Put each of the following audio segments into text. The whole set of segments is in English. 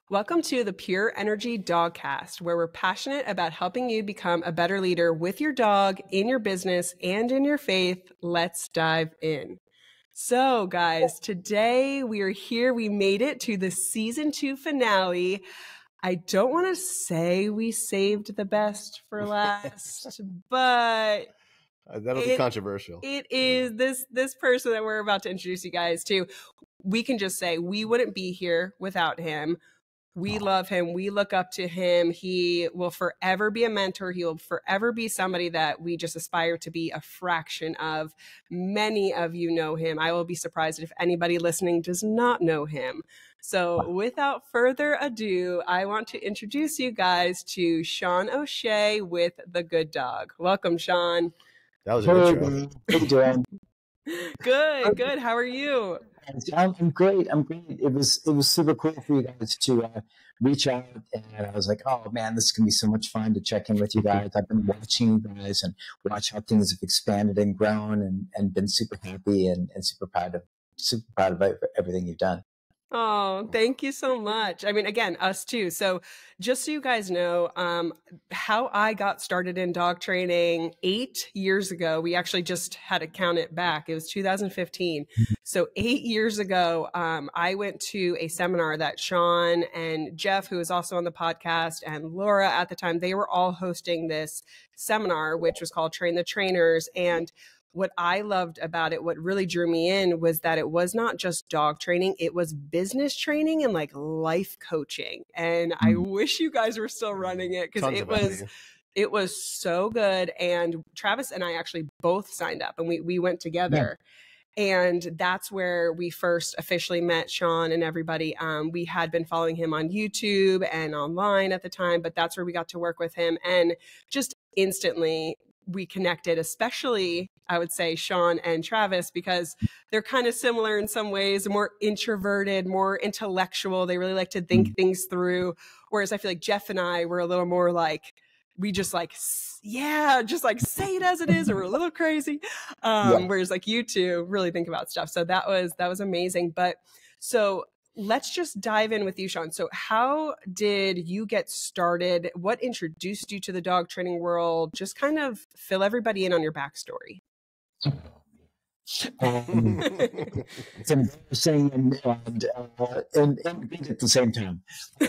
Welcome to the Pure Energy Dogcast, where we're passionate about helping you become a better leader with your dog, in your business, and in your faith. Let's dive in. So, guys, today we are here. We made it to the season 2 finale. I don't want to say we saved the best for last, but that'll be controversial. It is this person that we're about to introduce you guys to. We can just say we wouldn't be here without him. We love him. We look up to him. He will forever be a mentor. He will forever be somebody that we just aspire to be a fraction of. Many of you know him. I will be surprised if anybody listening does not know him. So without further ado, I want to introduce you guys to Sean O'Shea with The Good Dog. Welcome, Sean. That was an intro. How you doing? Good. How are you? I'm great. It was super cool for you guys to reach out, and I was like, oh man, this is gonna be so much fun to check in with you guys. I've been watching you guys and watch how things have expanded and grown, and been super happy and super proud of everything you've done. Oh, thank you so much. I mean, again, us too. So just so you guys know, how I got started in dog training 8 years ago, we actually just had to count it back. It was 2015. So 8 years ago, I went to a seminar that Sean and Jeff, who was also on the podcast, and Laura at the time, they were all hosting this seminar, which was called Train the Trainers. And what I loved about it, what really drew me in, was that it was not just dog training, it was business training and like life coaching. And I wish you guys were still running it, because it was so good. And Travis and I actually both signed up, and we went together. Yeah. And that's where we first officially met Sean and everybody. We had been following him on YouTube and online at the time, but that's where we got to work with him. And just instantly we connected, especially I would say Sean and Travis, because they're kind of similar in some ways, more introverted, more intellectual. They really like to think things through. Whereas I feel like Jeff and I were a little more like, we just like, yeah, just like say it as it is, or we're a little crazy. Whereas like you two really think about stuff. So that was amazing. But so let's just dive in with you, Sean. So how did you get started? What introduced you to the dog training world? Just kind of fill everybody in on your backstory. It's embarrassing and big at the same time.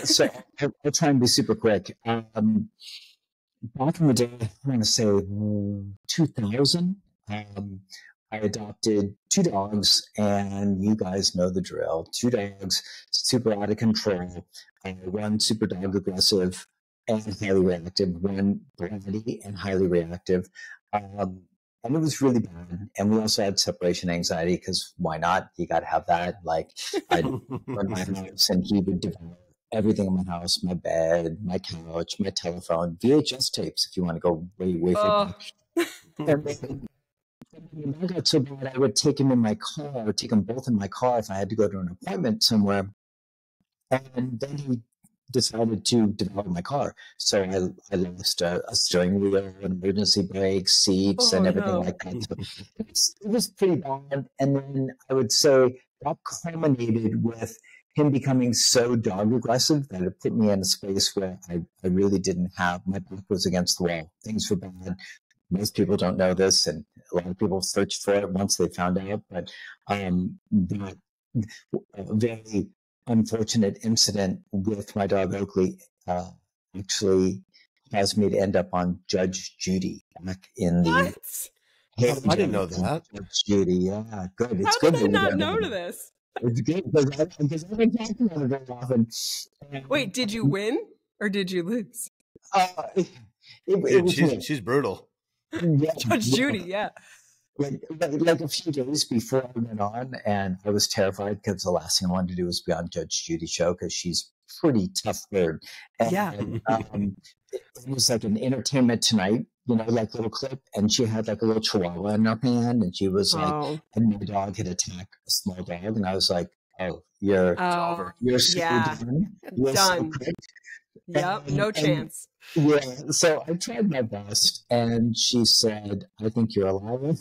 So I'll try and be super quick. Back in the day, I'm going to say 2000, I adopted 2 dogs, and you guys know the drill. 2 dogs, super out of control. One super dog aggressive and highly reactive. One bratty and highly reactive. And it was really bad. And we also had separation anxiety, because why not? You got to have that. Like, I'd run my house, and he would devour everything in my house: my bed, my couch, my telephone, VHS tapes, if you want to go way further. And then, when I got so bad, I would take him in my car. I would take them both in my car if I had to go to an appointment somewhere. And then he decided to devour my car. So I lost a steering wheel, and emergency brakes, seats, and everything like that. So it was pretty bad. And then I would say that culminated with him becoming so dog aggressive that it put me in a space where I really didn't have, my back was against the wall. Things were bad. Most people don't know this, and a lot of people searched for it once they found out. But that very unfortunate incident with my dog Oakley actually caused me to end up on Judge Judy back in the. I didn't know that. Judge Judy, yeah, good. It's How good. did I not know this? It's good because I've been talking about it very often. Wait, did you win or did you lose? She's brutal. Yeah, Judge Judy, yeah. Like a few days before I went on, and I was terrified because the last thing I wanted to do was be on Judge Judy's show, because she's pretty tough bird. And, yeah. It was like an Entertainment Tonight, like little clip, and she had like a little chihuahua in her hand, and she was like, and my dog had attacked a small dog, and I was like, oh, you're so done. You're done. So Yep, no chance. Yeah, so I tried my best, and she said, I think you're a liar.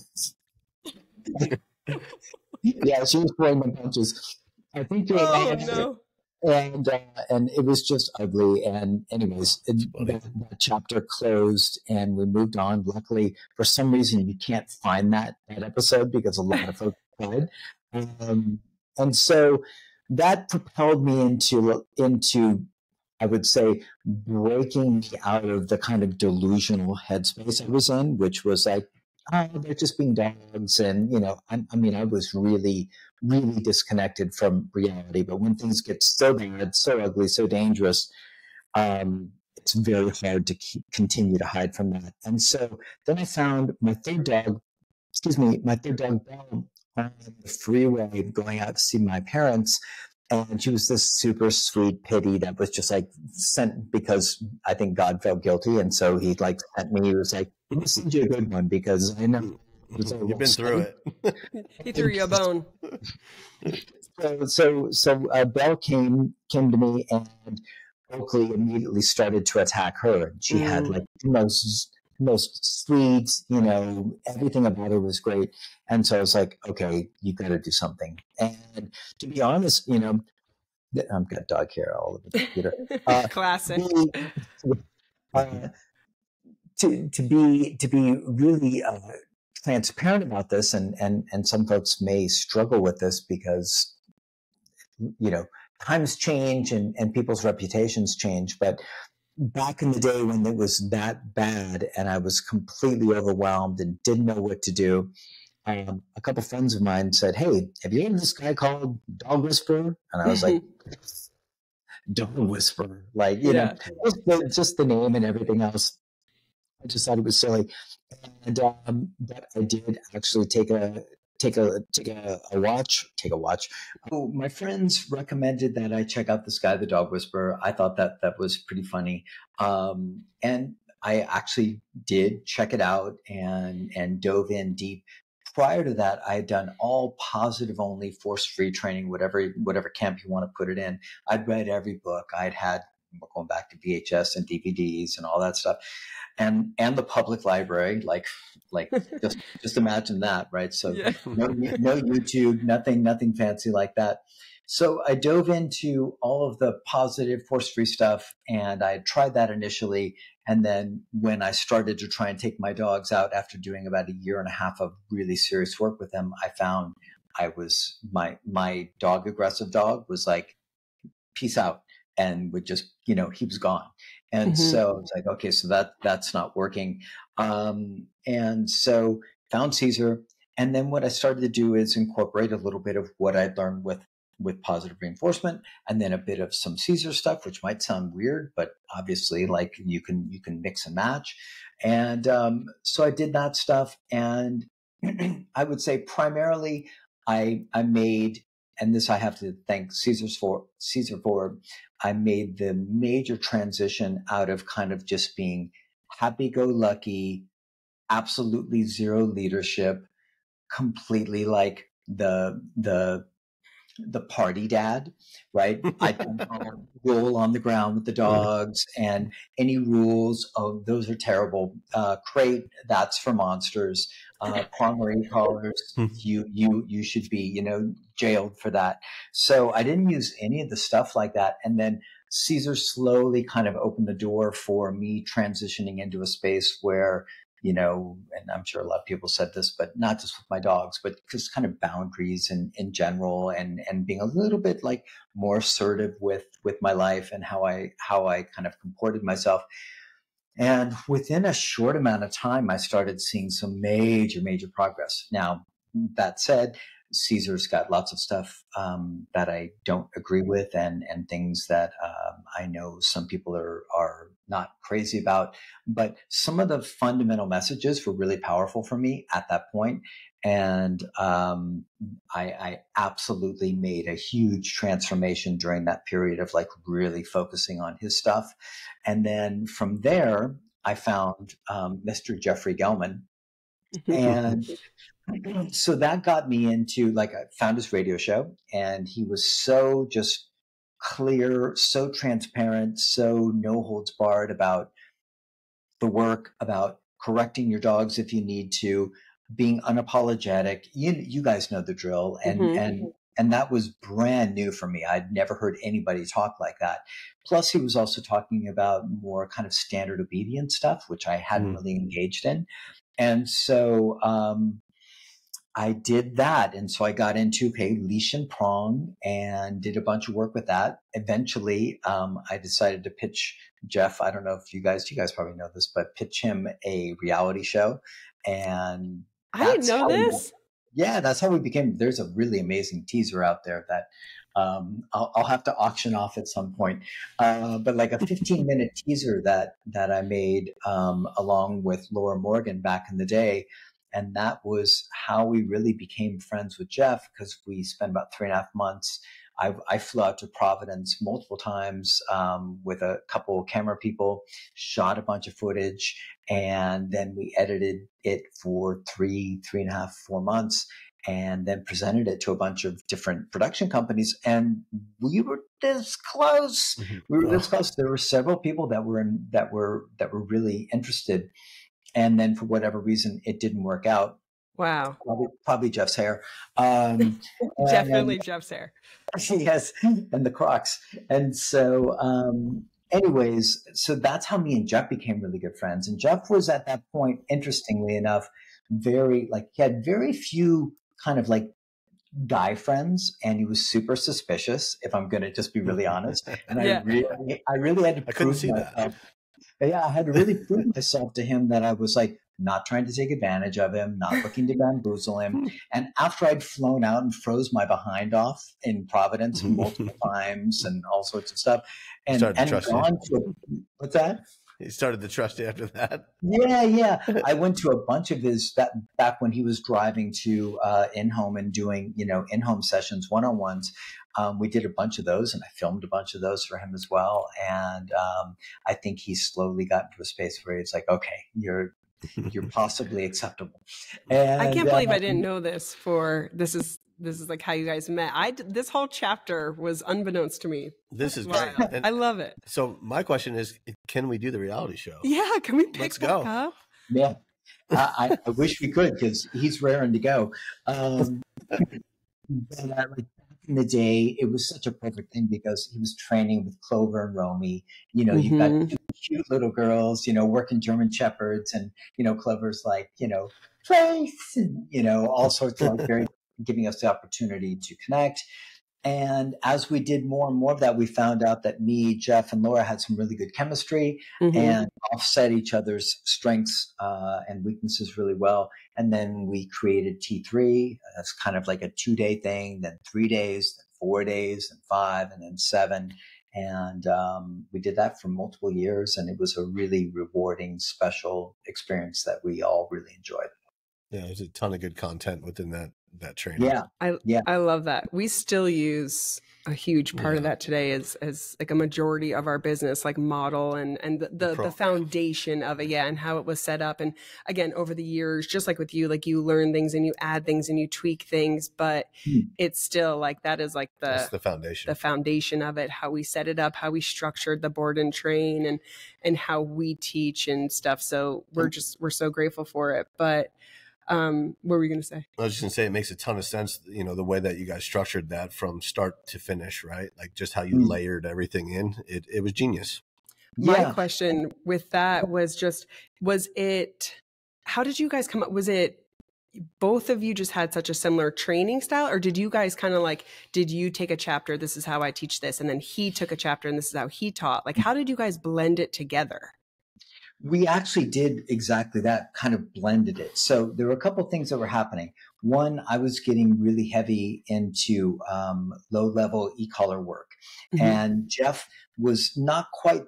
Yeah, she was pulling my punches. I think you're a liar. No. and it was just ugly. And anyways, that chapter closed, and we moved on. Luckily, for some reason, you can't find that episode because a lot of folks died. And so that propelled me into I would say breaking me out of the kind of delusional headspace I was in, which was like, oh, they're just being dogs, and I was really, really disconnected from reality. But when things get so bad, so ugly, so dangerous, it's very hard to continue to hide from that. And so then I found my third dog, Belle, on the freeway going out to see my parents. And she was this super sweet pitty that was just like sent because I think God felt guilty. And so he like sent me, he was like, I'm going to send you a good one because I know. You've been through it. He threw you a bone. So Belle came to me, and Oakley immediately started to attack her. She had like the most sweet, everything about her was great. And so I was like, okay, you got to do something. And to be honest, I've got dog hair all over the computer. Classic. To be really transparent about this, and some folks may struggle with this because times change and people's reputations change. But back in the day when it was that bad and I was completely overwhelmed and didn't know what to do, a couple friends of mine said, "Hey, have you heard of this guy called Dog Whisperer?" And I was like, "Dog Whisperer," like just the name and everything else. I just thought it was silly, and but I did actually take a watch. Oh, my friends recommended that I check out this guy, the Dog Whisperer. I thought that was pretty funny, and I actually did check it out and dove in deep. Prior to that, I had done all positive only, force-free training, whatever camp you want to put it in. I'd read every book. I'd had, going back to VHS and DVDs and all that stuff, and the public library, like just imagine that, right? So no YouTube, nothing fancy like that. So I dove into all of the positive force-free stuff, and I tried that initially. And then when I started to try and take my dogs out after doing about a year and a half of really serious work with them, I found my aggressive dog was like, peace out, and would just, he was gone. And so it's like, okay, so that's not working. And so found Caesar. And then what I started to do is incorporate a little bit of what I'd learned with positive reinforcement, and then a bit of some Caesar stuff, which might sound weird, but obviously like you can mix and match. And so I did that stuff. And I would say primarily I made, and this I have to thank Caesar for, I made the major transition out of kind of just being happy-go-lucky, absolutely zero leadership, completely like the party dad, right? I can roll on the ground with the dogs, and any rules, oh, those are terrible. Crate, that's for monsters. Primary collars, you should be, jailed for that. So I didn't use any of the stuff like that. And then Caesar slowly kind of opened the door for me transitioning into a space where, and I'm sure a lot of people said this, but not just with my dogs, but just kind of boundaries in general, and being a little bit like more assertive with my life and how I kind of comported myself. And within a short amount of time, I started seeing some major, major progress. Now, that said, Caesar's got lots of stuff that I don't agree with, and things that I know some people are not crazy about. But some of the fundamental messages were really powerful for me at that point. And I absolutely made a huge transformation during that period of like really focusing on his stuff. And then from there, I found Mr. Jeffrey Gelman. And so that got me into, like, I found his radio show, and he was so just clear, so transparent, so no holds barred about the work, about correcting your dogs if you need to, being unapologetic. You guys know the drill, and And that was brand new for me. I'd never heard anybody talk like that. Plus, he was also talking about more kind of standard obedience stuff, which I hadn't really engaged in. And so I did that. And so I got into leash and prong and did a bunch of work with that. Eventually, I decided to pitch Jeff. I don't know if you guys probably know this, but pitch him a reality show. And I didn't know this. That's how we became. There's a really amazing teaser out there that I'll have to auction off at some point. But like a 15-minute teaser that I made along with Laura Morgan back in the day. And that was how we really became friends with Jeff, because we spent about 3.5 months. I flew out to Providence multiple times with a couple of camera people, shot a bunch of footage, and then we edited it for 3.5, 4 months, and then presented it to a bunch of different production companies. And we were this close. We were this close. There were several people that were really interested. And then for whatever reason, it didn't work out. Wow. Probably Jeff's hair. Definitely Jeff's hair. Yes, and the Crocs. And so anyways, so that's how me and Jeff became really good friends. And Jeff was at that point, interestingly enough, he had very few kind of like guy friends, and he was super suspicious, if I'm going to just be really honest. And I really had to prove myself. Yeah, I had to really prove myself to him that I was like not trying to take advantage of him, not looking to bamboozle him. And after I'd flown out and froze my behind off in Providence multiple times and all sorts of stuff, and gone to what's that? He started to trust you after that. Yeah. I went to a bunch of back when he was driving to in-home and doing, in-home sessions, one-on-ones. We did a bunch of those, and I filmed a bunch of those for him as well. And I think he slowly got into a space where it's like, okay, you're possibly acceptable. And I can't believe I didn't know this. This is like how you guys met. This whole chapter was unbeknownst to me. This is great. I love it. So my question is, can we do the reality show? Yeah, can we pick that up? Yeah, I wish we could, because he's raring to go. But back in the day, it was such a perfect thing because he was training with Clover and Romy. You've got two cute little girls, working German Shepherds, and Clover's like, Trace, and all sorts of very giving us the opportunity to connect. And as we did more and more of that, we found out that me, Jeff, and Laura had some really good chemistry and offset each other's strengths and weaknesses really well. And then we created T3. That's kind of like a 2-day thing, then 3 days, then 4 days, then 5, and then 7. And we did that for multiple years. And it was a really rewarding, special experience that we all really enjoyed. Yeah, there's a ton of good content within that training. I love that. We still use a huge part of that today as like a majority of our business, like model and the foundation of it, and how it was set up. And again, over the years, just like with you, like you learn things and you add things and you tweak things, but it's still like that is like the foundation of it, how we set it up, how we structured the board and train, and how we teach and stuff. So we're so grateful for it. But what were you going to say? I was just going to say, it makes a ton of sense, the way that you guys structured that from start to finish, right? Like just how you layered everything in. It was genius. My question with that was how did you guys come up? Was it both of you just had such a similar training style, or did you guys kind of like, did you take a chapter, this is how I teach this, and then he took a chapter and this is how he taught? Like, how did you guys blend it together? We actually did exactly that, kind of blended it. So there were a couple of things that were happening. One, I was getting really heavy into low-level e-collar work. And Jeff was not quite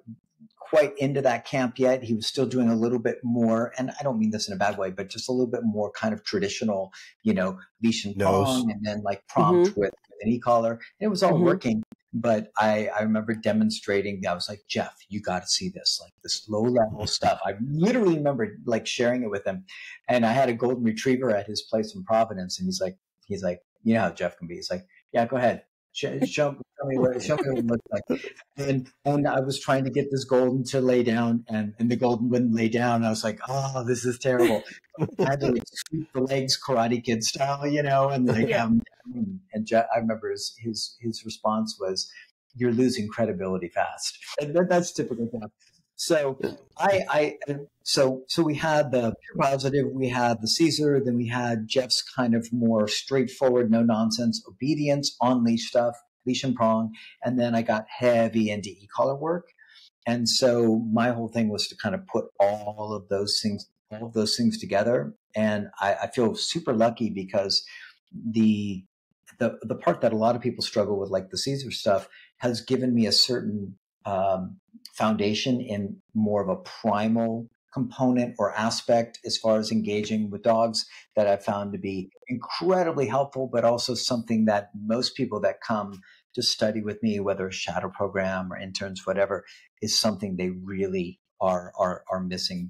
into that camp yet. He was still doing a little bit more, and I don't mean this in a bad way, but just a little bit more kind of traditional, leash and prong, and then like prompt with an e-collar. And it was all working. But I remember demonstrating, I was like, Jeff, you got to see this, like this low level stuff. I literally remember like sharing it with him. And I had a golden retriever at his place in Providence. And he's like, you know how Jeff can be. He's like, yeah, go ahead. show me what it looks like. And I was trying to get this golden to lay down, and the golden wouldn't lay down. I was like, oh, this is terrible. I had to like sweep the legs, Karate Kid style, and like have him down. And I remember his response was, "You're losing credibility fast." And that's typical stuff. So so we had the pure positive, we had the Caesar, then we had Jeff's kind of more straightforward, no nonsense obedience on leash stuff, leash and prong, and then I got heavy into e-collar work, and so my whole thing was to kind of put all of those things together, and I feel super lucky because the part that a lot of people struggle with, like the Caesar stuff, has given me a certain foundation in more of a primal component or aspect as far as engaging with dogs that I found to be incredibly helpful, but also something that most people that come to study with me, whether a shadow program or interns, whatever, is something they really are missing.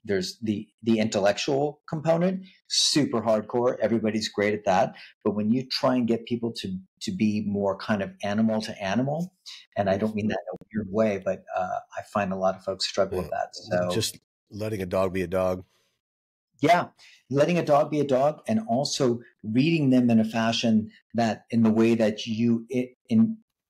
There's the intellectual component, super hardcore. Everybody's great at that. But when you try and get people to be more kind of animal to animal, and I don't mean that in a weird way, but I find a lot of folks struggle with that. So just letting a dog be a dog. Yeah, letting a dog be a dog, and also reading them in a fashion that, in the way that you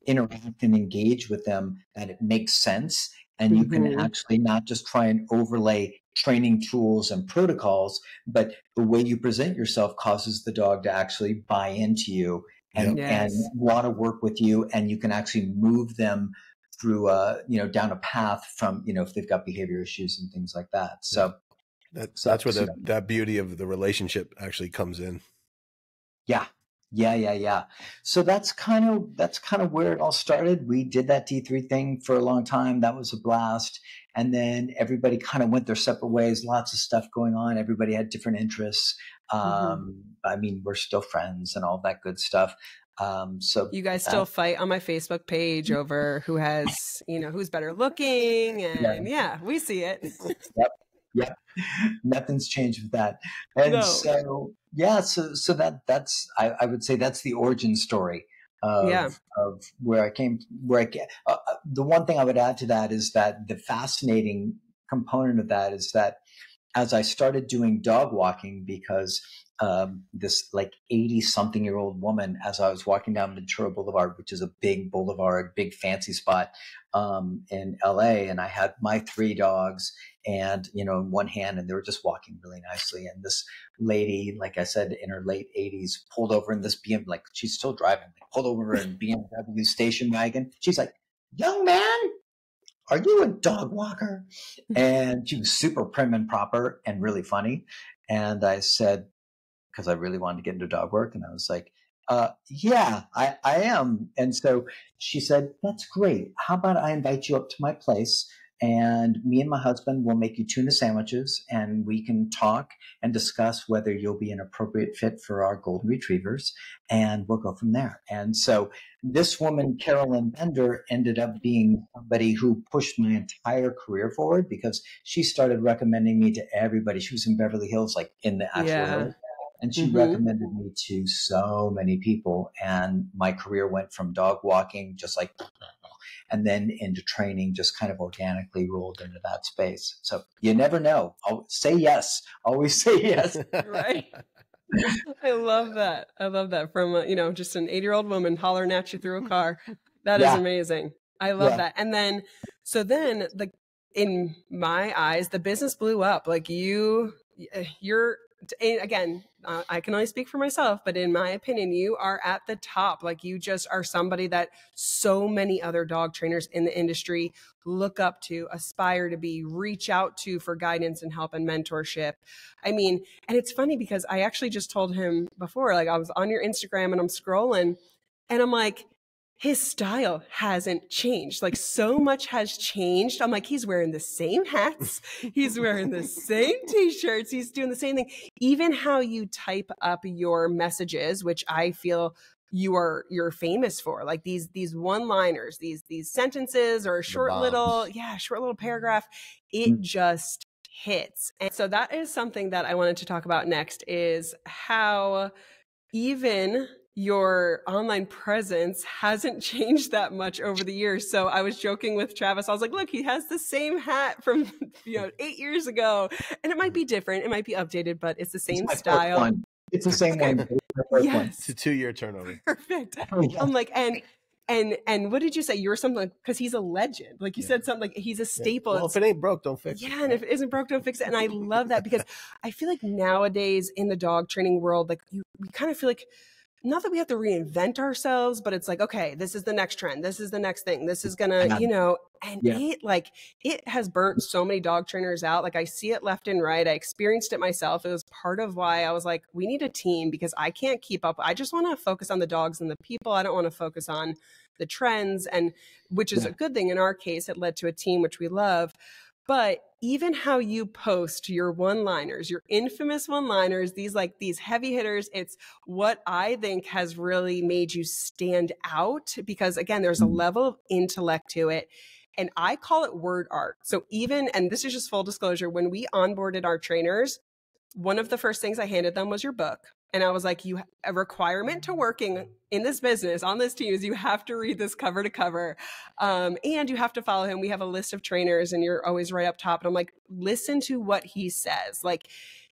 interact and engage with them, that it makes sense, and you can actually not just try and overlay training tools and protocols, but the way you present yourself causes the dog to actually buy into you and want to work with you, and you can actually move them through down a path from, if they've got behavior issues and things like that. So that's where that beauty of the relationship actually comes in. Yeah. So that's kind of where it all started. We did that D3 thing for a long time. That was a blast. And then everybody kind of went their separate ways, lots of stuff going on. Everybody had different interests. I mean, we're still friends and all that good stuff. So you guys still fight on my Facebook page over who has, who's better looking, and we see it. Yep. Nothing's changed with that. And so that's I would say that's the origin story of where I came. The one thing I would add to that is that the fascinating component of that is that as I started doing dog walking, because this like 80-something-year-old woman, as I was walking down Ventura Boulevard, which is a big boulevard, big fancy spot in LA, and I had my 3 dogs and, in one hand, and they were just walking really nicely. And this lady, like I said, in her late 80s, pulled over in this like she's still driving, pulled over in BMW station wagon. She's like, "Young man, are you a dog walker?" And she was super prim and proper and really funny. And I said, because I really wanted to get into dog work, and I was like, yeah, I am. And so she said, "That's great. How about I invite you up to my place, and me and my husband will make you tuna sandwiches, and we can talk and discuss whether you'll be an appropriate fit for our golden retrievers, and we'll go from there." And so this woman, Carolyn Bender, ended up being somebody who pushed my entire career forward, because she started recommending me to everybody. She was in Beverly Hills, like in the actual area. And she recommended me to so many people. And my career went from dog walking, just like, and then into training, just kind of organically rolled into that space. So you never know. Say yes. Always say yes. Right. I love that. From, just an 80-year-old woman hollering at you through a car. That is amazing. I love that. And then, in my eyes, the business blew up. Like you're, again, I can only speak for myself, but in my opinion, you are at the top. Like you just are somebody that so many other dog trainers in the industry look up to, aspire to be, reach out to for guidance and help and mentorship. I mean, and it's funny because I actually just told him before, like I was on your Instagram and I'm scrolling and I'm like, his style hasn't changed. Like so much has changed. I'm like, he's wearing the same hats. He's wearing the same t-shirts. He's doing the same thing. Even how you type up your messages, which I feel you're famous for, like these one-liners, these sentences or a short little paragraph. It just hits. And so that is something that I wanted to talk about next, is how even your online presence hasn't changed that much over the years. So I was joking with Travis. I was like, look, he has the same hat from 8 years ago. And it might be different. It might be updated, but it's the same style. One. It's the same Okay. one. Yes. It's a 2-year turnover. Perfect. Oh, yeah. I'm like, and what did you say? You were something like, because he's a legend. Like you said something like he's a staple. Well, if it ain't broke, don't fix it. Yeah, and if it isn't broke, don't fix it. And I love that because I feel like nowadays in the dog training world, like we kind of feel like, not that we have to reinvent ourselves, but it's like, okay, this is the next trend. This is the next thing. This is gonna, and it has burnt so many dog trainers out. Like I see it left and right. I experienced it myself. It was part of why I was like, we need a team because I can't keep up. I just want to focus on the dogs and the people. I don't want to focus on the trends, and which is a good thing. In our case, it led to a team, which we love. But even how you post your one-liners, your infamous one-liners, these heavy hitters, it's what I think has really made you stand out because again, there's a level of intellect to it. And I call it word art. So and this is just full disclosure, when we onboarded our trainers, one of the first things I handed them was your book. And I was like, a requirement to working in this business on this team is you have to read this cover to cover. And you have to follow him. We have a list of trainers and you're always right up top. And I'm like, listen to what he says. Like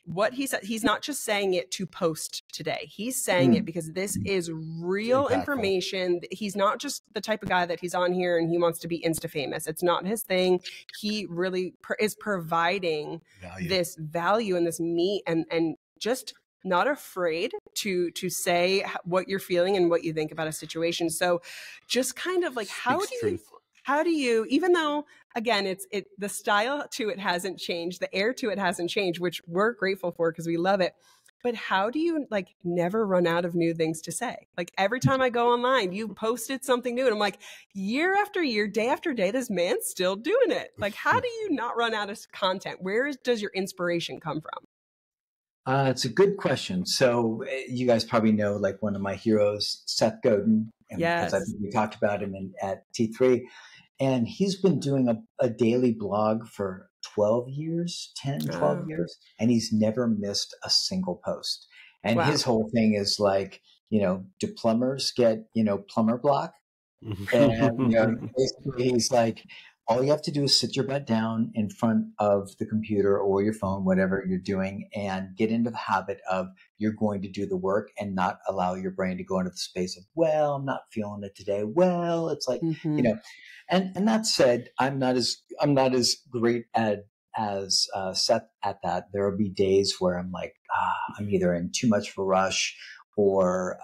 what he said, he's not just saying it to post today. He's saying it because this is real information. He's not just the type of guy that he's on here and he wants to be Insta famous. It's not his thing. He really is providing this value and this meat and just not afraid to say what you're feeling and what you think about a situation. So just kind of like, how do you, even though again, the style to it hasn't changed, the air to it hasn't changed, which we're grateful for because we love it. But how do you like never run out of new things to say? Like every time I go online, you posted something new and I'm like, year after year, day after day, this man's still doing it. Like, how do you not run out of content? Where does your inspiration come from? It's a good question. So you guys probably know like one of my heroes, Seth Godin. Yes. Because I think we talked about him at T3. And he's been doing a daily blog for 12 years, 12 years, and he's never missed a single post. And his whole thing is like, do plumbers get, plumber block? And, basically he's like, all you have to do is sit your butt down in front of the computer or your phone, whatever you're doing, and get into the habit of you're going to do the work and not allow your brain to go into the space of, well, I'm not feeling it today. Well, it's like, and that said, I'm not as great as Seth at that. There will be days where I'm like, I'm either in too much of a rush or,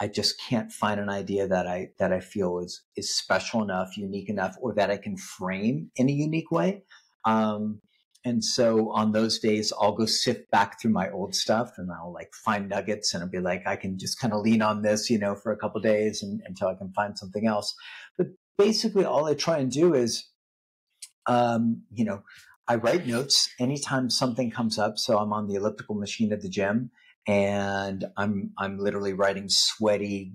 I just can't find an idea that I feel is special enough, unique enough, or that I can frame in a unique way. And so on those days, I'll go sift back through my old stuff and I'll like find nuggets and I'll be like, I can just kind of lean on this, for a couple of days until I can find something else. But basically all I try and do is, I write notes anytime something comes up. So I'm on the elliptical machine at the gym. And I'm literally writing sweaty,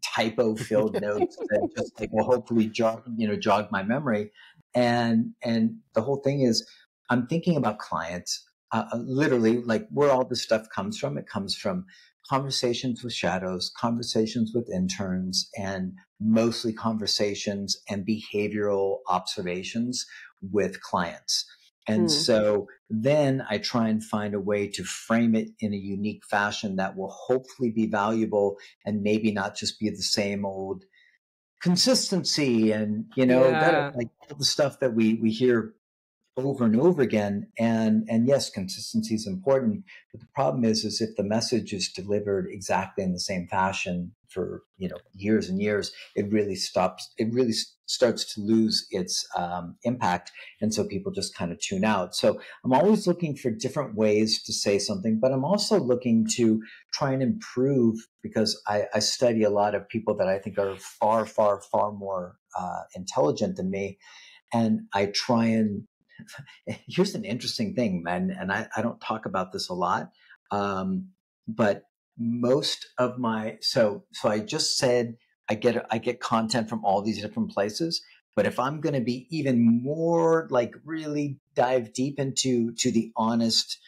typo-filled notes that just like will hopefully jog my memory. And the whole thing is, I'm thinking about clients, literally like where all this stuff comes from. It comes from conversations with shadows, conversations with interns, and mostly conversations and behavioral observations with clients. And so then I try and find a way to frame it in a unique fashion that will hopefully be valuable and maybe not just be the same old consistency and, that, like all the stuff that we hear over and over again. And yes, consistency is important, but the problem is if the message is delivered exactly in the same fashion for, years and years, it really starts to lose its impact. And so people just kind of tune out. So I'm always looking for different ways to say something, but I'm also looking to try and improve because I study a lot of people that I think are far, far, far more intelligent than me. And I try and here's an interesting thing, man, and I don't talk about this a lot, but most of my so I just said I get content from all these different places, but if I'm going to be even more like really dive deep into the honest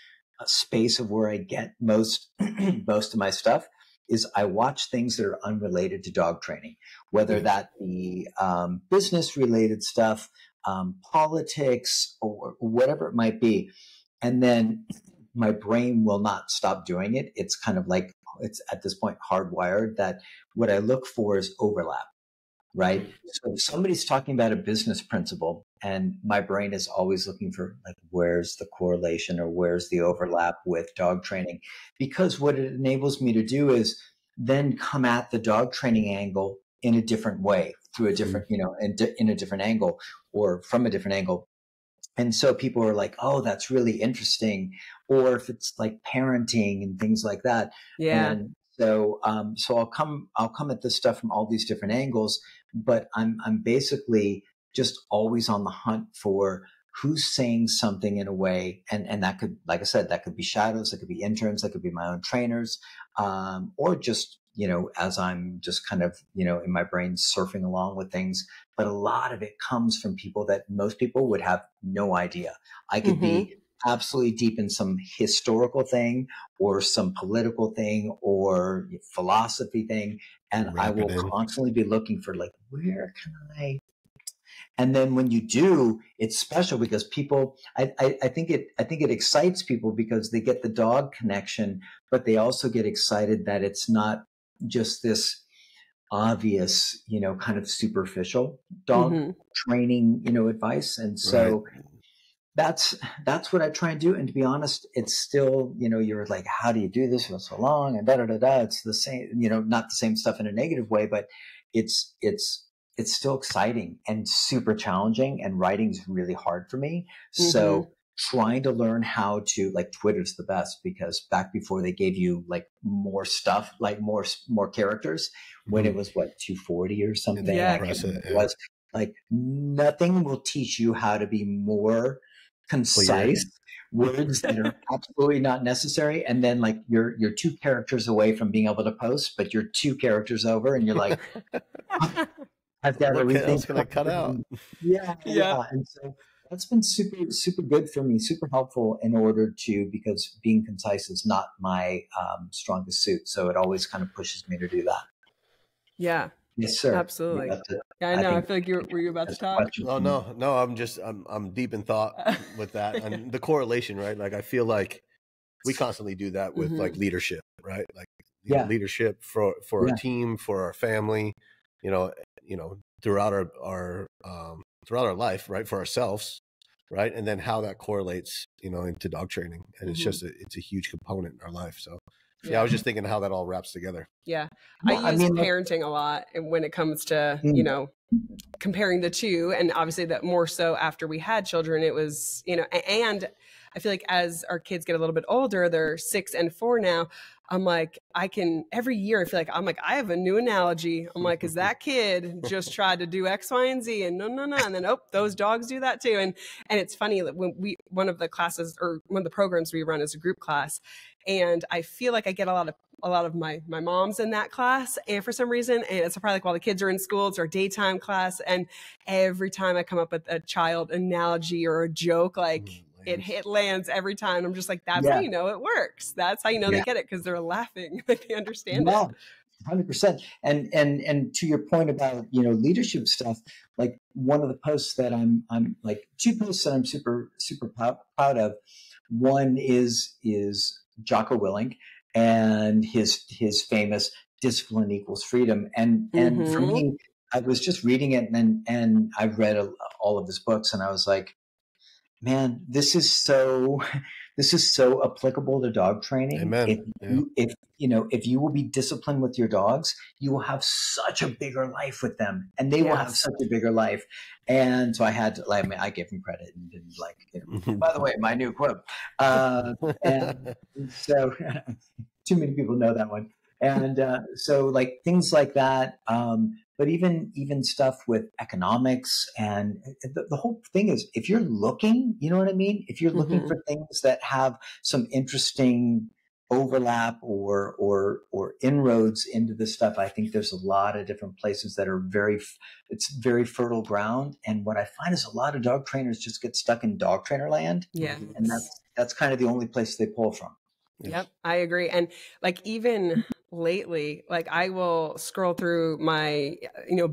space of where I get most of my stuff, is I watch things that are unrelated to dog training, whether that be business related stuff, politics, or whatever it might be. And then my brain will not stop doing it. It's kind of like, it's at this point hardwired that what I look for is overlap, right? So if somebody's talking about a business principle, and my brain is always looking for, like, where's the correlation or where's the overlap with dog training? Because what it enables me to do is then come at the dog training angle in a different way, through a different, in a different angle, or from a different angle. And so people are like, oh, that's really interesting. Or if it's like parenting and things like that. Yeah. And so, I'll come at this stuff from all these different angles, but I'm basically just always on the hunt for who's saying something in a way. And that could, like I said, that could be shadows, that could be interns, that could be my own trainers, or just, as I'm just kind of, in my brain surfing along with things. But a lot of it comes from people that most people would have no idea. I could be absolutely deep in some historical thing or some political thing or philosophy thing. And I will constantly be looking for, like, where can I? And then when you do, it's special because people, I think it excites people because they get the dog connection, but they also get excited that it's not just this obvious, kind of superficial dog training, advice. And so that's what I try and do. And to be honest, it's still, you're like, how do you do this for so long? And It's the same, not the same stuff in a negative way, but it's still exciting and super challenging. And writing's really hard for me. So trying to learn how to, like, Twitter's the best, because back before they gave you like more stuff, like more characters, when it was 240 or something. Yeah. It was like, nothing will teach you how to be more concise words that are absolutely not necessary. And then, like, you're 2 characters away from being able to post, but you're 2 characters over, and you're like, I've got to rethink. Else can I cut out? Yeah. And so that's been super, super good for me, super helpful because being concise is not my strongest suit. So it always kind of pushes me to do that. Yeah. Yes, sir. Absolutely. Yeah, I know. I feel like were you about to talk? Oh, no. I'm deep in thought with that. And the correlation, right? Like, I feel like we constantly do that with like leadership, right? Like, leadership for our team, for our family, throughout our life, right? For ourselves, right? And then how that correlates, into dog training. And it's just, it's a huge component in our life. So I was just thinking how that all wraps together. Yeah. I use parenting a lot when it comes to, comparing the two. And obviously that more so after we had children, it was, and I feel like as our kids get a little bit older, they're 6 and 4 now. I'm like, every year I feel like, I have a new analogy. I'm like, is that kid just tried to do X, Y, and Z, and no. And then, those dogs do that too. And it's funny that when one of the classes, or one of the programs we run is a group class. And I feel like I get a lot of my moms in that class. And for some reason, and it's probably like while the kids are in school, it's our daytime class. And every time I come up with a child analogy or a joke, like, it lands every time. I'm just like, that's how you know it works. That's how you know they get it, because they're laughing. Like, they understand it. 100%. And to your point about, leadership stuff, like, one of the posts that I'm like, 2 posts that I'm super, super proud of. One is Jocko Willink and his famous discipline equals freedom. And for me, I was just reading it, and I've read all of his books, and I was like, man, this is so applicable to dog training. Amen. If you will be disciplined with your dogs, you will have such a bigger life with them, and they will have such a bigger life. And so I had to, I gave him credit and didn't, like, by the way, my new quote. And so too many people know that one. And so, like, things like that. But even stuff with economics, and the whole thing is, if you're looking, you know what I mean? If you're looking for things that have some interesting overlap or inroads into this stuff, I think there's a lot of different places that are it's very fertile ground. And what I find is a lot of dog trainers just get stuck in dog trainer land. Yeah. And that's kind of the only place they pull from. Yep, I agree. And like, even lately, like I will scroll through my,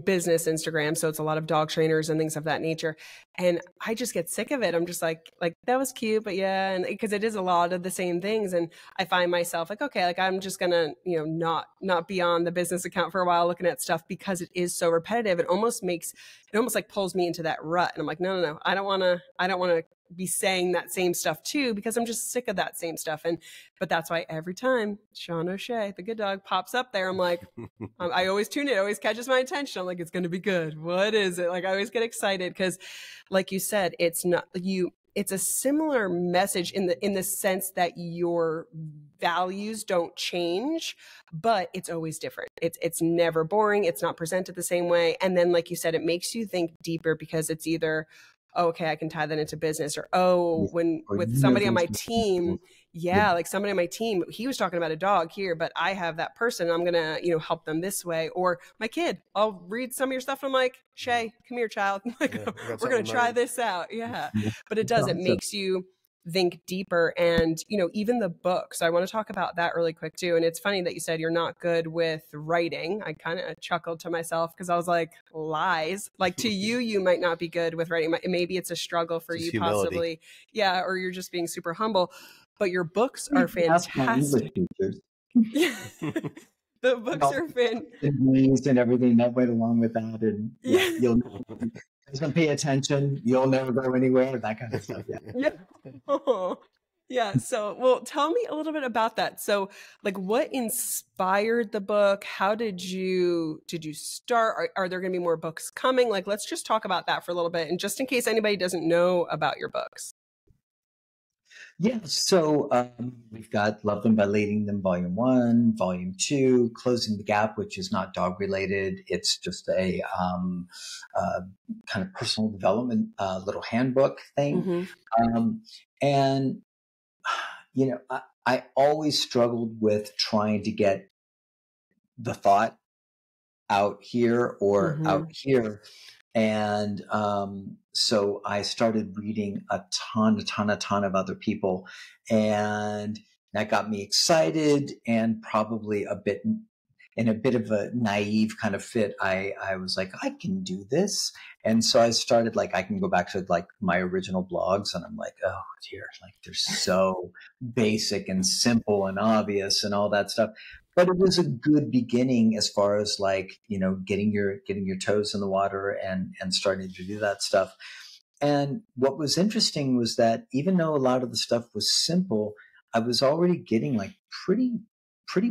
business Instagram. So it's a lot of dog trainers and things of that nature. And I just get sick of it. I'm just like, that was cute, but yeah. And because it is a lot of the same things. And I find myself like, okay, like I'm just going to, not be on the business account for a while looking at stuff because it is so repetitive. It almost like pulls me into that rut. And I'm like, no, I don't want to be saying that same stuff too, because I'm just sick of that same stuff. But that's why every time Sean O'Shea, the good dog, pops up there, I'm like, I always tune in. It always catches my attention. I'm like, it's going to be good. What is it? Like, I always get excited because, like you said, it's a similar message in the sense that your values don't change, but it's always different. It's never boring. It's not presented the same way. And then, like you said, it makes you think deeper because it's either, oh, okay, I can tie that into business, or with somebody on my team, like somebody on my team, he was talking about a dog here, but I have that person, I'm gonna help them this way. Or my kid, I'll read some of your stuff and I'm like, Shay, come here, child. Like, we're gonna try this out. But it does, it makes you think deeper. And even the book, so I want to talk about that really quick too. And it's funny that you said you're not good with writing. I kind of chuckled to myself because I was like, lies. Like, to you might not be good with writing. Maybe it's a struggle for you, possibly, or you're just being super humble. But your books are fantastic. The books are fantastic. And everything that went along with that. And you'll doesn't pay attention, you'll never go anywhere, that kind of stuff. So, well, tell me a little bit about that. So, like, what inspired the book? How did you start? Are there going to be more books coming? Like, let's just talk about that for a little bit. And just in case anybody doesn't know about your books. So we've got Love Them by Leading Them, Volume 1, Volume 2, Closing the Gap, which is not dog related. It's just a kind of personal development little handbook thing. And, I always struggled with trying to get the thought out here or out here. And so I started reading a ton of other people, and that got me excited, and probably in a bit of a naive kind of fit, I was like, I can do this. And so I started, like, I can go back to like my original blogs, and I'm like, oh dear, like they're so basic and simple and obvious and all that stuff. But it was a good beginning as far as, like, getting your toes in the water and starting to do that stuff. And what was interesting was that even though a lot of the stuff was simple, I was already getting like pretty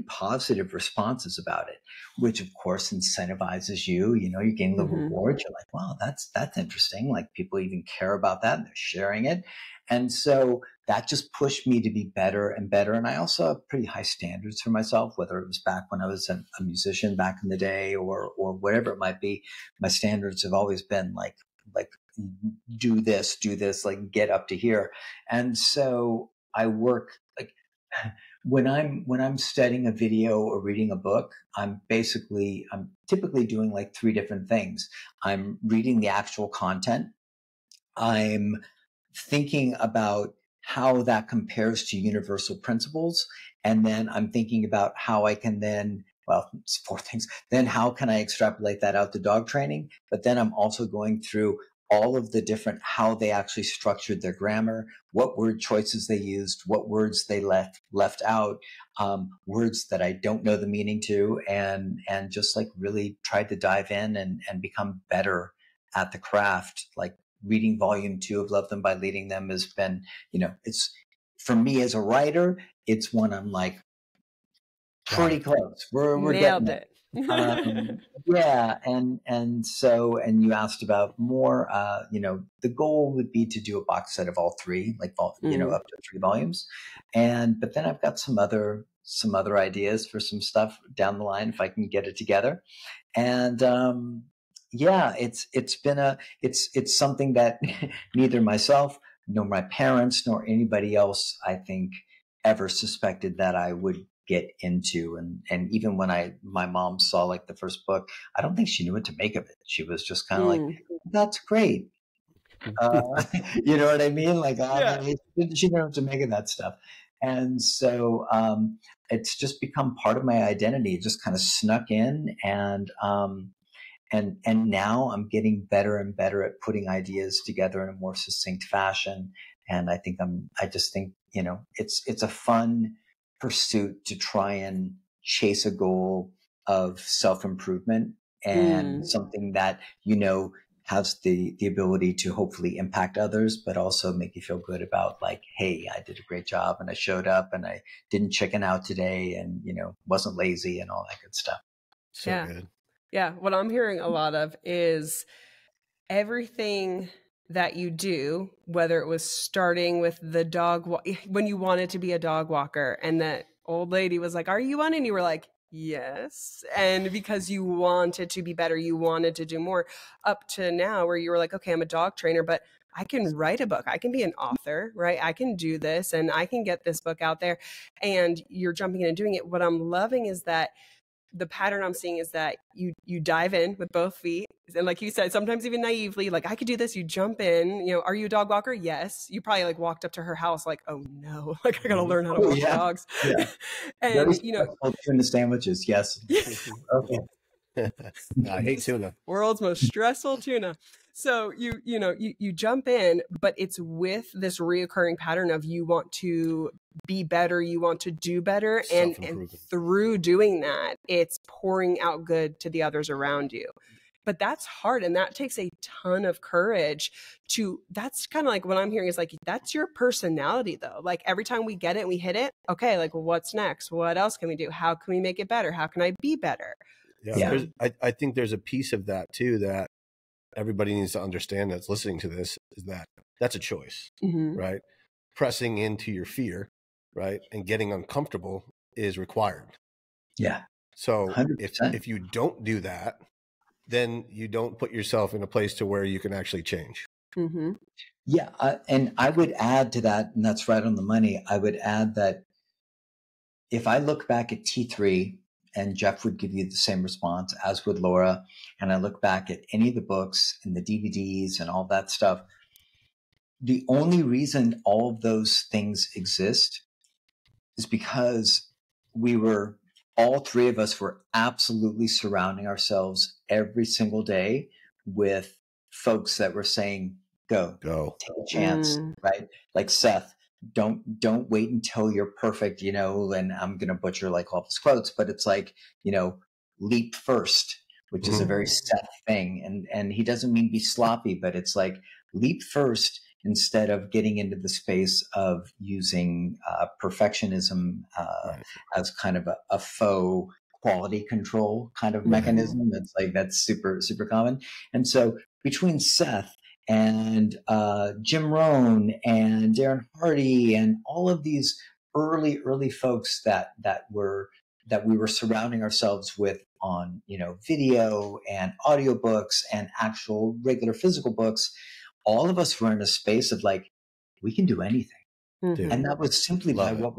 positive responses about it, which of course incentivizes you. You're getting the reward. You're like, wow, that's interesting. Like, people even care about that and they're sharing it. And so that just pushed me to be better and better. And I also have pretty high standards for myself, whether it was back when I was a musician back in the day or whatever it might be. My standards have always been like do this, like get up to here. And so I work like when I'm studying a video or reading a book, I'm typically doing like 3 different things. I'm reading the actual content. I'm thinking about how that compares to universal principles. And then I'm thinking about how I can it's 4 things. Then how can I extrapolate that out to dog training? But then I'm also going through all of the different, how they actually structured their grammar, what word choices they used, what words they left out, words that I don't know the meaning to, and just like really tried to dive in and become better at the craft. Like, reading Volume 2 of Love Them by Leading Them has been, it's, for me as a writer, it's one I'm like pretty close. We're nailed getting it. And you asked about more, the goal would be to do a box set of all 3, like, up to 3 volumes. But then I've got some other ideas for some stuff down the line if I can get it together. And, it's something that neither myself nor my parents nor anybody else, I think, ever suspected that I would get into. And even when my mom saw like the first book, I don't think she knew what to make of it. She was just kind of like, that's great. You know what I mean? Like, she didn't know what to make of that stuff. And so, it's just become part of my identity. It just kind of snuck in, and now I'm getting better and better at putting ideas together in a more succinct fashion. And I just think, it's a fun pursuit to try and chase a goal of self-improvement and something that, has the ability to hopefully impact others, but also make you feel good about like, hey, I did a great job and I showed up and I didn't chicken out today and, wasn't lazy and all that good stuff. So yeah. good. Yeah. What I'm hearing a lot of is everything that you do, whether it was starting with the dog, when you wanted to be a dog walker and that old lady was like, are you one? And you were like, yes. And because you wanted to be better, you wanted to do more, up to now where you were like, okay, I'm a dog trainer, but I can write a book. I can be an author, right? I can do this and I can get this book out there, and you're jumping in and doing it. What I'm loving is that the pattern I'm seeing is that you dive in with both feet. And like you said, sometimes even naively, like, I could do this. You jump in, are you a dog walker? Yes. You probably like walked up to her house like, oh no, like I got to learn how to walk dogs. Yeah. And, tuna sandwiches. Yes. Okay. I hate tuna. World's most stressful tuna. So you jump in, but it's with this reoccurring pattern of you want to be better, you want to do better, and through doing that, it's pouring out good to the others around you. But that's hard, and that takes a ton of courage that's kind of like what I'm hearing is like, that's your personality though. Like every time we get it, we hit it. Okay, like what's next? What else can we do? How can we make it better? How can I be better? Yeah. I think there's a piece of that too that everybody needs to understand that's listening to this, is that that's a choice, right? Pressing into your fear, right? And getting uncomfortable is required. Yeah. So if you don't do that, then you don't put yourself in a place to where you can actually change. Yeah. And I would add to that, and that's right on the money. I would add that if I look back at T3, and Jeff would give you the same response, as would Laura, and I look back at any of the books and the DVDs and all that stuff, the only reason all of those things exist is because all three of us were absolutely surrounding ourselves every single day with folks that were saying, go, take a chance, right? Like Seth, don't wait until you're perfect, and I'm going to butcher like all his quotes, but it's like, leap first, which is a very Seth thing. And he doesn't mean be sloppy, but it's like leap first instead of getting into the space of using perfectionism as kind of a faux quality control kind of mechanism. It's like, that's super, super common. And so between Seth and Jim Rohn and Darren Hardy and all of these early folks that we were surrounding ourselves with on, video and audiobooks and actual regular physical books, all of us were in a space of like, we can do anything. And that was simply by what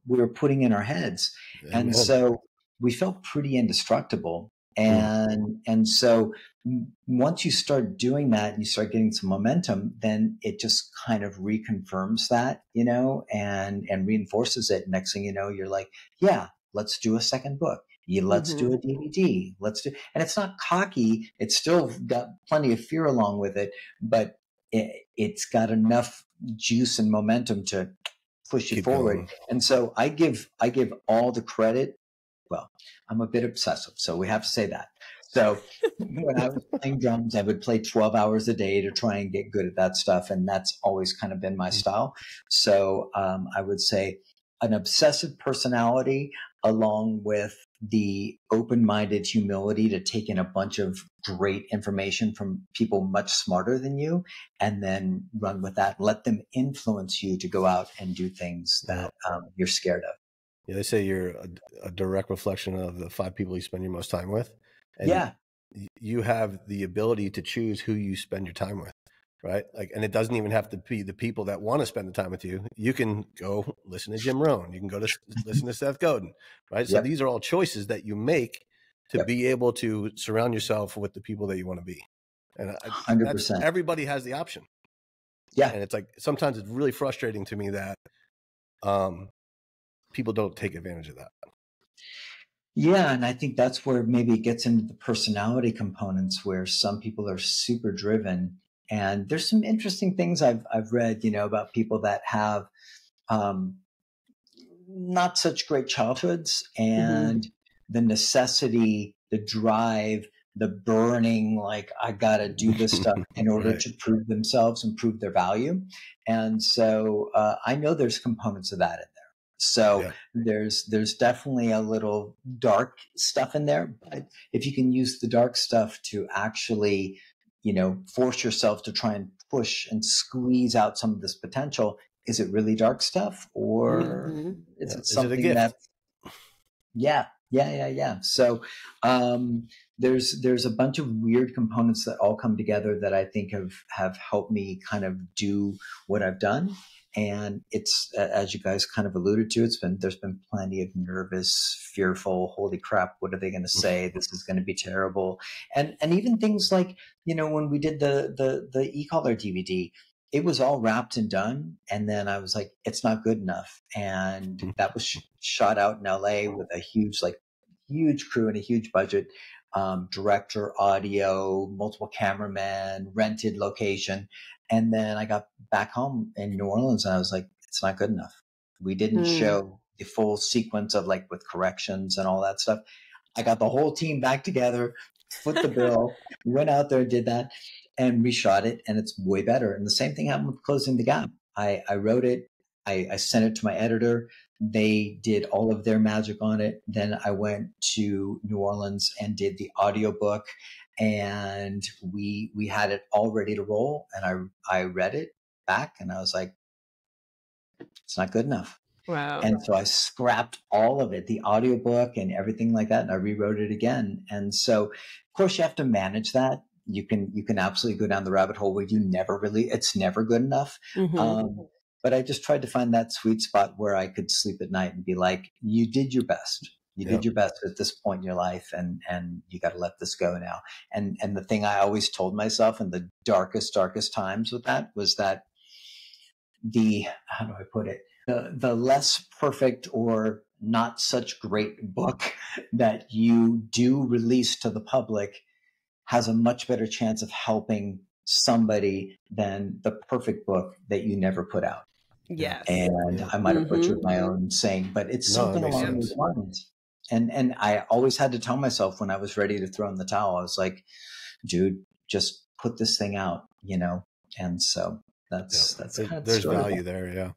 we were putting in our heads. And so we felt pretty indestructible. And so once you start doing that and you start getting some momentum, then it just kind of reconfirms that, and reinforces it. Next thing you know, you're like, yeah, let's do a second book. Let's do a DVD. And it's not cocky. It's still got plenty of fear along with it, but it's got enough juice and momentum to push you forward. Going. And so I give all the credit. Well, I'm a bit obsessive, so we have to say that. So when I was playing drums, I would play 12 hours a day to try and get good at that stuff. And that's always kind of been my style. So I would say an obsessive personality along with the open-minded humility to take in a bunch of great information from people much smarter than you and then run with that. Let them influence you to go out and do things that you're scared of. Yeah, they say you're a direct reflection of the 5 people you spend your most time with. And you have the ability to choose who you spend your time with, right? Like, and it doesn't even have to be the people that want to spend the time with you. You can go listen to Jim Rohn. You can go to listen to Seth Godin, right? So these are all choices that you make to be able to surround yourself with the people that you want to be. And 100%. Everybody has the option. Yeah. And it's like, sometimes it's really frustrating to me that, people don't take advantage of that. Yeah, and I think that's where maybe it gets into the personality components, where some people are super driven. And there's some interesting things I've read, you know, about people that have um, not such great childhoods, and the necessity, the drive, the burning, like, I got to do this stuff in order Right. to prove themselves and prove their value. And so I know there's components of that in there. So there's definitely a little dark stuff in there, but if you can use the dark stuff to actually, you know, force yourself to try and push and squeeze out some of this potential, is it really dark stuff, or is it something is it a gift? Yeah. So there's a bunch of weird components that all come together that I think have helped me kind of do what I've done. And it's, as you guys kind of alluded to, there's been plenty of nervous, fearful, holy crap, what are they going to say? This is going to be terrible. And even things like, you know, when we did the e-collar DVD, it was all wrapped and done. And then I was like, it's not good enough. And that was shot out in LA with a huge crew and a huge budget, director, audio, multiple cameramen, rented location. And then I got back home in New Orleans and I was like, it's not good enough. We didn't show the full sequence of, like, with corrections and all that stuff. I got the whole team back together, foot the bill, went out there and did that and reshot it, and it's way better. And the same thing happened with Closing the Gap. I wrote it. I sent it to my editor. They did all of their magic on it. Then I went to New Orleans and did the audiobook, and we had it all ready to roll. And I read it back and I was like, it's not good enough. Wow. And so I scrapped all of it, the audiobook and everything like that, and I rewrote it again. And so, of course, you have to manage that. You can absolutely go down the rabbit hole where it's never good enough. But I just tried to find that sweet spot where I could sleep at night and be like, you did your best. You did your best at this point in your life, and you got to let this go now. And the thing I always told myself in the darkest times with that was that how do I put it? The less perfect or not such great book that you do release to the public has a much better chance of helping somebody than the perfect book that you never put out. Yes. And I might have butchered my own saying, but it's something along those lines. And I always had to tell myself when I was ready to throw in the towel, I was like, dude, just put this thing out, you know? And so that's kind of there's value there. Yeah.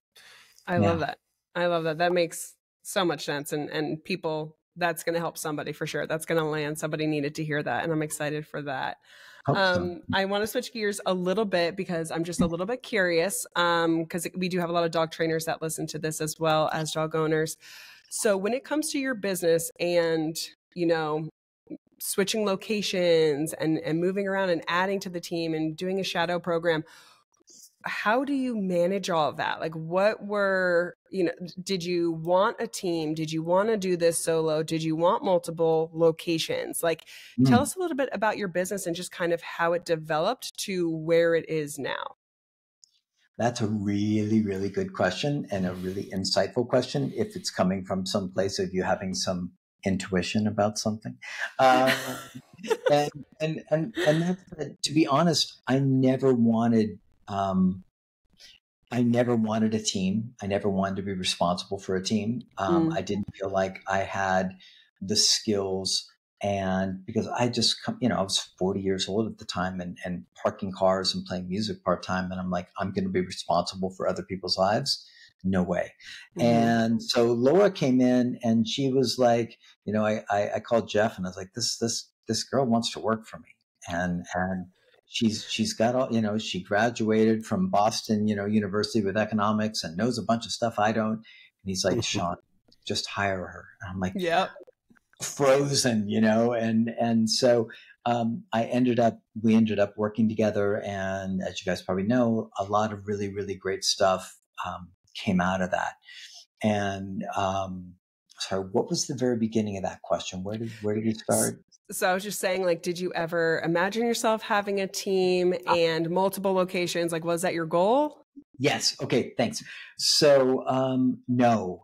I love that. I love that. That makes so much sense. And people, that's going to help somebody for sure. That's going to land. Somebody needed to hear that. And I'm excited for that. I want to switch gears a little bit because I'm just a little bit curious, because we do have a lot of dog trainers that listen to this as well as dog owners. So when it comes to your business and, you know, switching locations and moving around and adding to the team and doing a shadow program, how do you manage all of that? Like, did you want a team? Did you want to do this solo? Did you want multiple locations? Like, tell us a little bit about your business and just kind of how it developed to where it is now. That's a really, really good question, and a really insightful question if it's coming from some place of you having some intuition about something. And that's, to be honest, I never wanted a team. I never wanted to be responsible for a team. I didn't feel like I had the skills, and because I just, I was 40 years old at the time and parking cars and playing music part-time. And I'm like, I'm going to be responsible for other people's lives. No way. And so Laura came in and she was like, I called Jeff and I was like, this girl wants to work for me. And she's got all, she graduated from Boston, University with economics and knows a bunch of stuff I don't. And he's like, Sean, just hire her. And I'm like, yeah, frozen, and so we ended up working together. And as you guys probably know, a lot of really, really great stuff came out of that. And sorry, what was the very beginning of that question? Where did you start? So I was just saying, like, did you ever imagine yourself having a team and multiple locations? Like, was that your goal? Yes. Okay. Thanks. So, no,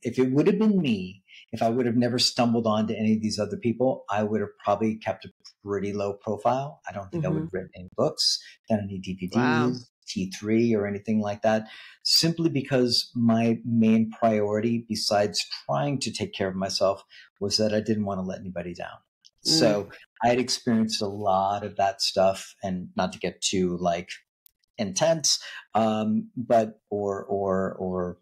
if it would have been me, if I would have never stumbled onto any of these other people, I would have probably kept a pretty low profile. I don't think I would Mm-hmm. have written any books, done any Wow. DVDs, T3 or anything like that, simply because my main priority, besides trying to take care of myself, was that I didn't want to let anybody down. Mm. So I had experienced a lot of that stuff, and not to get too like intense, but or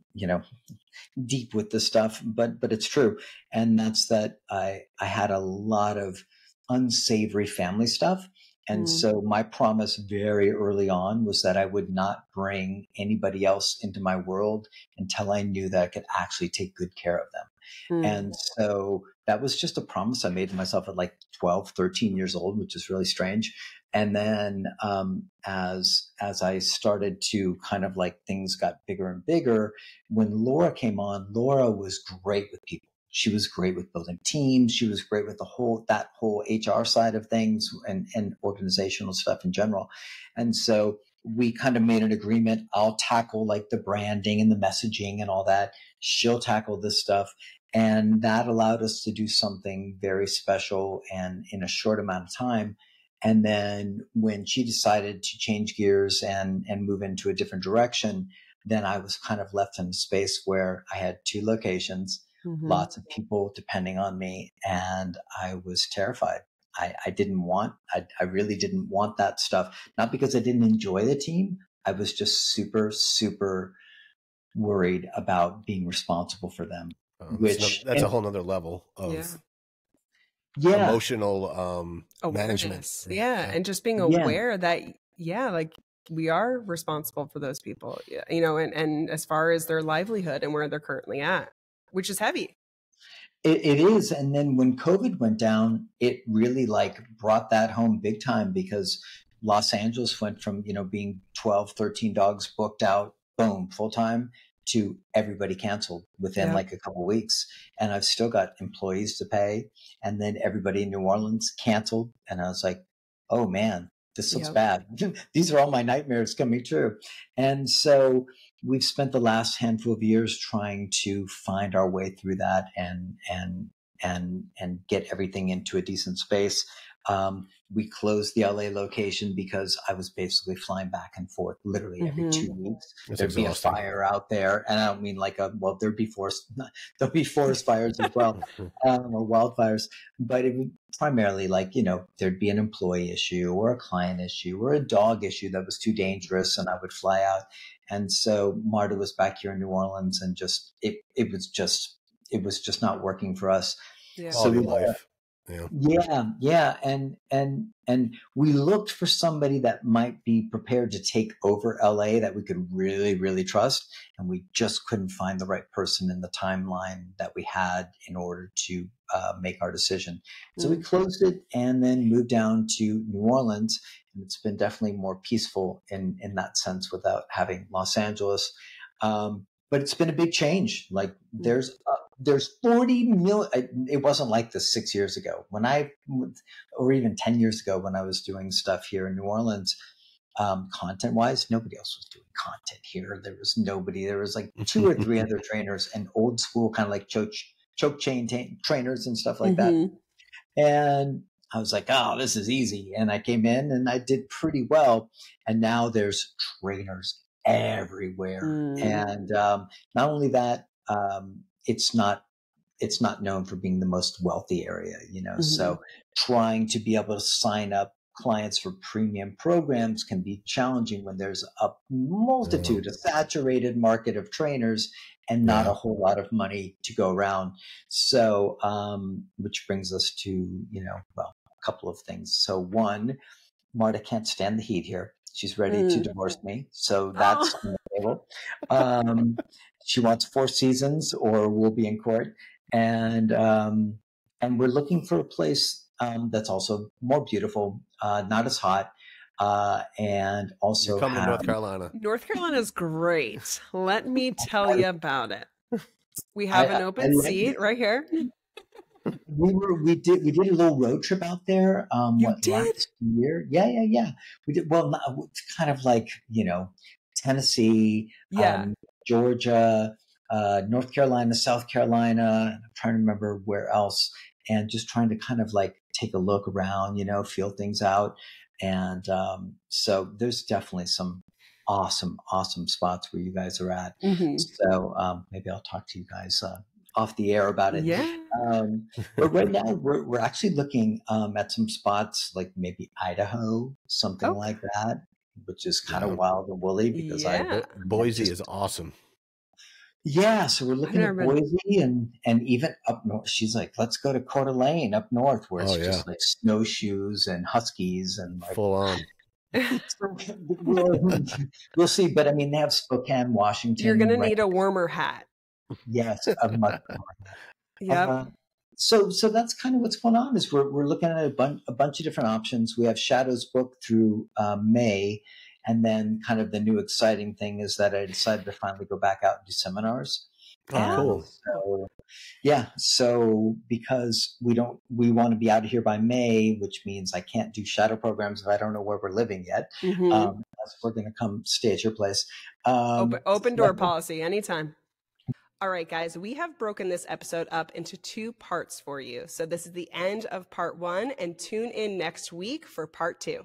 deep with the stuff, but it's true, and that's that I had a lot of unsavory family stuff, and Mm. so my promise very early on was that I would not bring anybody else into my world until I knew that I could actually take good care of them. Mm. And so that was just a promise I made to myself at like 12, 13 years old, which is really strange. And then as I started to kind of like things got bigger and bigger, when Laura came on, Laura was great with people. She was great with building teams. She was great with that whole HR side of things and organizational stuff in general. And so we kind of made an agreement. I'll tackle like the branding and the messaging and all that. She'll tackle this stuff. And that allowed us to do something very special and in a short amount of time. And then when she decided to change gears and move into a different direction, then I was kind of left in a space where I had two locations, Mm-hmm. lots of people depending on me, and I was terrified. I really didn't want that stuff. Not because I didn't enjoy the team. I was just super, super worried about being responsible for them, That's a whole nother level of emotional management. Awareness. Yeah. And just being aware that, like we are responsible for those people, and as far as their livelihood and where they're currently at, which is heavy. It is. And then when COVID went down, it really like brought that home big time, because Los Angeles went from, being 12, 13 dogs booked out, boom, full time, to everybody canceled within like a couple of weeks. And I've still got employees to pay. And then everybody in New Orleans canceled. And I was like, oh man, this looks bad. These are all my nightmares coming true. And so we've spent the last handful of years trying to find our way through that and get everything into a decent space. We closed the LA location because I was basically flying back and forth literally every 2 weeks. There'd be a fire out there, and I don't mean like there'll be forest fires as well, or wildfires, but it would primarily like, there'd be an employee issue or a client issue or a dog issue that was too dangerous, and I would fly out. And so Marta was back here in New Orleans, and it was just not working for us. Yeah. So life. Yeah. And we looked for somebody that might be prepared to take over LA that we could really, really trust. And we just couldn't find the right person in the timeline that we had in order to make our decision. So we closed it and then moved down to New Orleans. And it's been definitely more peaceful in that sense without having Los Angeles. But it's been a big change. Like there's 40 million. It wasn't like this 6 years ago or even 10 years ago when I was doing stuff here in New Orleans. Content wise, nobody else was doing content here. There was nobody. There was like 2 or 3 other trainers and old school kind of like choke chain trainers and stuff like that. And I was like, oh, this is easy. And I came in and I did pretty well. And now there's trainers everywhere. And not only that, it's not known for being the most wealthy area, so trying to be able to sign up clients for premium programs can be challenging when there's a multitude, a saturated market of trainers and not a whole lot of money to go around. So, which brings us to, a couple of things. So one, Marta can't stand the heat here. She's ready to divorce me. So that's on the table. She wants 4 seasons or we'll be in court. And we're looking for a place that's also more beautiful, not as hot, and also coming to North Carolina. North Carolina is great. Let me tell you about it. We have an open seat right here. We did a little road trip out there. You did? Last year? Yeah. We did. Well, it's kind of like Tennessee, Georgia, North Carolina, South Carolina. I'm trying to remember where else, and just trying to kind of like take a look around, feel things out. And so there's definitely some awesome spots where you guys are at. Mm-hmm. So maybe I'll talk to you guys off the air about it. Yeah. But right now we're actually looking at some spots like maybe Idaho, something like that, which is kind of wild and woolly because Boise is awesome. Yeah, so we're looking at Boise and even up north. She's like, let's go to Coeur d'Alene up north, where it's just like snowshoes and huskies and like full on. We'll see, but I mean, they have Spokane, Washington. You're gonna need a warmer hat. Yes, a much warmer hat. Yep. So that's kind of what's going on. Is we're looking at a bunch of different options. We have Shadows booked through May. And then kind of the new exciting thing is that I decided to finally go back out and do seminars. Cool. So because we want to be out of here by May, which means I can't do shadow programs if I don't know where we're living yet. Mm-hmm. We're going to come stay at your place. Open door policy anytime. All right, guys, we have broken this episode up into 2 parts for you. So this is the end of part 1, and tune in next week for part 2.